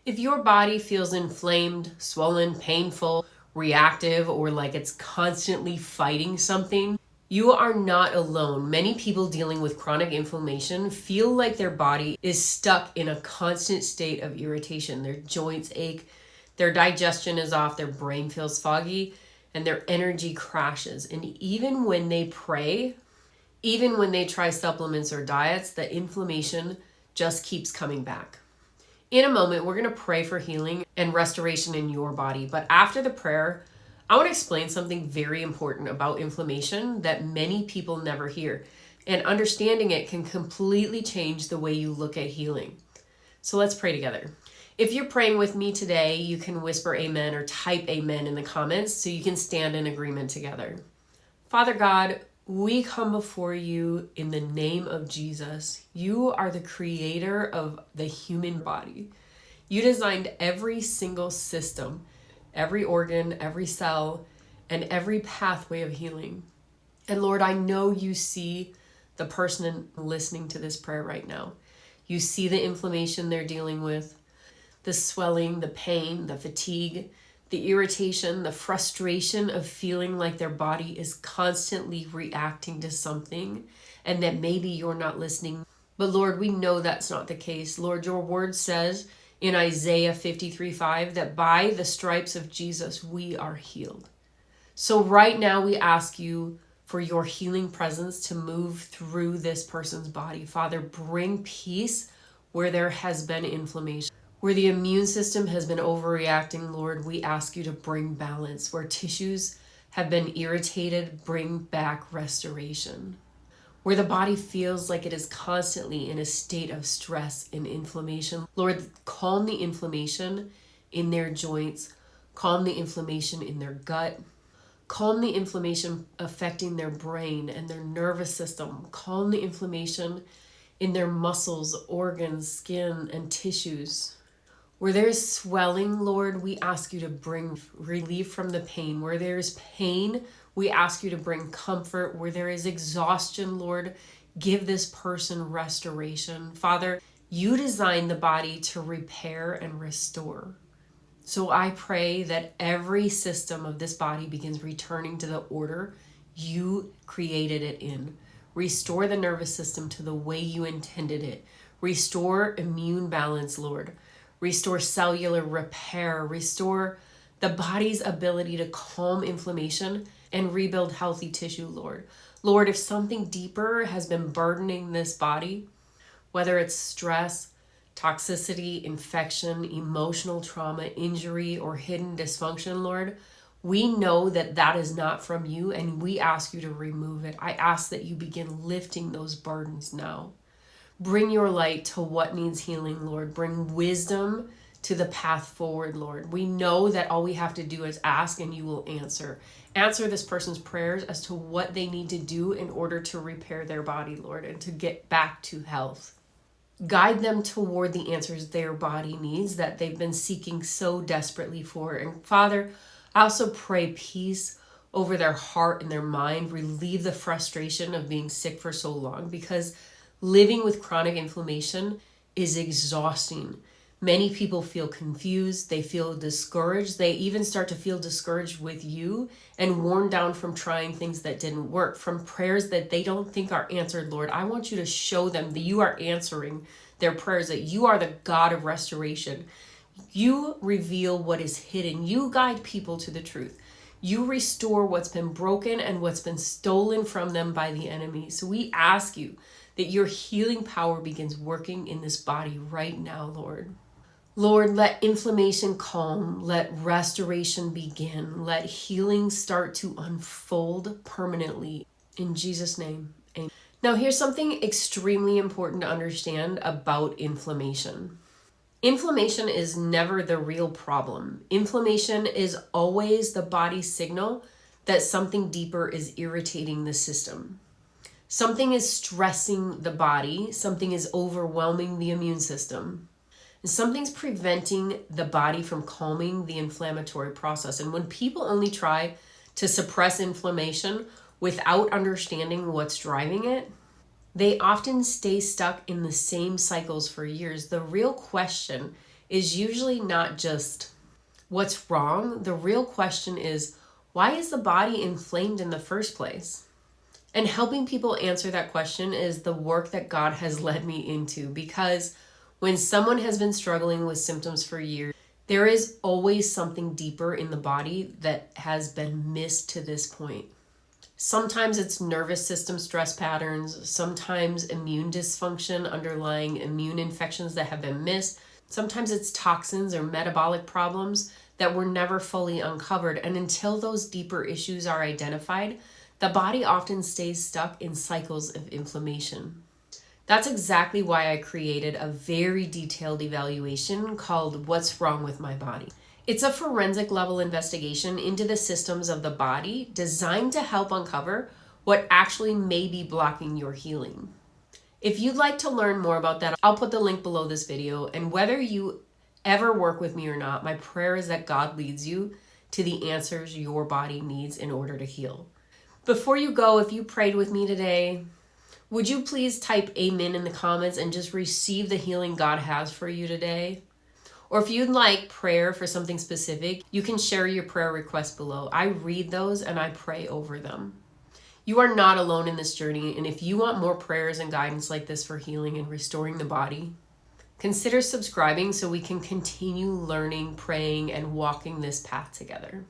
If your body feels inflamed, swollen, painful, reactive, or like it's constantly fighting something, you are not alone. Many people dealing with chronic inflammation feel like their body is stuck in a constant state of irritation. Their joints ache, their digestion is off, their brain feels foggy, and their energy crashes. And even when they pray, even when they try supplements or diets, the inflammation just keeps coming back. In a moment, we're going to pray for healing and restoration in your body. But after the prayer, I want to explain something very important about inflammation that many people never hear. And understanding it can completely change the way you look at healing. So let's pray together. If you're praying with me today, you can whisper amen or type amen in the comments so you can stand in agreement together. Father God, we come before you in the name of Jesus. You are the creator of the human body. You designed every single system, every organ, every cell, and every pathway of healing. And Lord, I know you see the person listening to this prayer right now. You see the inflammation they're dealing with, the swelling, the pain, the fatigue, the irritation, the frustration of feeling like their body is constantly reacting to something and that maybe you're not listening. But Lord, we know that's not the case. Lord, your word says in Isaiah 53:5 that by the stripes of Jesus, we are healed. So right now we ask you for your healing presence to move through this person's body. Father, bring peace where there has been inflammation. Where the immune system has been overreacting, Lord, we ask you to bring balance. Where tissues have been irritated, bring back restoration. Where the body feels like it is constantly in a state of stress and inflammation, Lord, calm the inflammation in their joints, calm the inflammation in their gut, calm the inflammation affecting their brain and their nervous system, calm the inflammation in their muscles, organs, skin, and tissues. Where there is swelling, Lord, we ask you to bring relief from the pain. Where there is pain, we ask you to bring comfort. Where there is exhaustion, Lord, give this person restoration. Father, you designed the body to repair and restore. So I pray that every system of this body begins returning to the order you created it in. Restore the nervous system to the way you intended it. Restore immune balance, Lord. Restore cellular repair, restore the body's ability to calm inflammation and rebuild healthy tissue, Lord. Lord, if something deeper has been burdening this body, whether it's stress, toxicity, infection, emotional trauma, injury, or hidden dysfunction, Lord, we know that that is not from you, and we ask you to remove it. I ask that you begin lifting those burdens now. Bring your light to what needs healing, Lord. Bring wisdom to the path forward, Lord. We know that all we have to do is ask and you will answer. Answer this person's prayers as to what they need to do in order to repair their body, Lord, and to get back to health. Guide them toward the answers their body needs that they've been seeking so desperately for. And Father, I also pray peace over their heart and their mind. Relieve the frustration of being sick for so long, because living with chronic inflammation is exhausting. Many people feel confused. They feel discouraged. They even start to feel discouraged with you and worn down from trying things that didn't work, from prayers that they don't think are answered, Lord. I want you to show them that you are answering their prayers, that you are the God of restoration. You reveal what is hidden. You guide people to the truth. You restore what's been broken and what's been stolen from them by the enemy. So we ask you that your healing power begins working in this body right now, Lord. Lord, let inflammation calm, let restoration begin, let healing start to unfold permanently. In Jesus' name, amen. Now, here's something extremely important to understand about inflammation. Inflammation is never the real problem. Inflammation is always the body's signal that something deeper is irritating the system. Something is stressing the body, something is overwhelming the immune system, and something's preventing the body from calming the inflammatory process. And when people only try to suppress inflammation without understanding what's driving it, they often stay stuck in the same cycles for years. The real question is usually not just what's wrong. The real question is, why is the body inflamed in the first place? And helping people answer that question is the work that God has led me into, because when someone has been struggling with symptoms for years, there is always something deeper in the body that has been missed to this point. Sometimes it's nervous system stress patterns, sometimes immune dysfunction, underlying immune infections that have been missed. Sometimes it's toxins or metabolic problems that were never fully uncovered. And until those deeper issues are identified, the body often stays stuck in cycles of inflammation. That's exactly why I created a very detailed evaluation called What's Wrong with My Body? It's a forensic level investigation into the systems of the body designed to help uncover what actually may be blocking your healing. If you'd like to learn more about that, I'll put the link below this video. And whether you ever work with me or not, my prayer is that God leads you to the answers your body needs in order to heal. Before you go, if you prayed with me today, would you please type amen in the comments and just receive the healing God has for you today? Or if you'd like prayer for something specific, you can share your prayer requests below. I read those and I pray over them. You are not alone in this journey, and if you want more prayers and guidance like this for healing and restoring the body, consider subscribing so we can continue learning, praying, and walking this path together.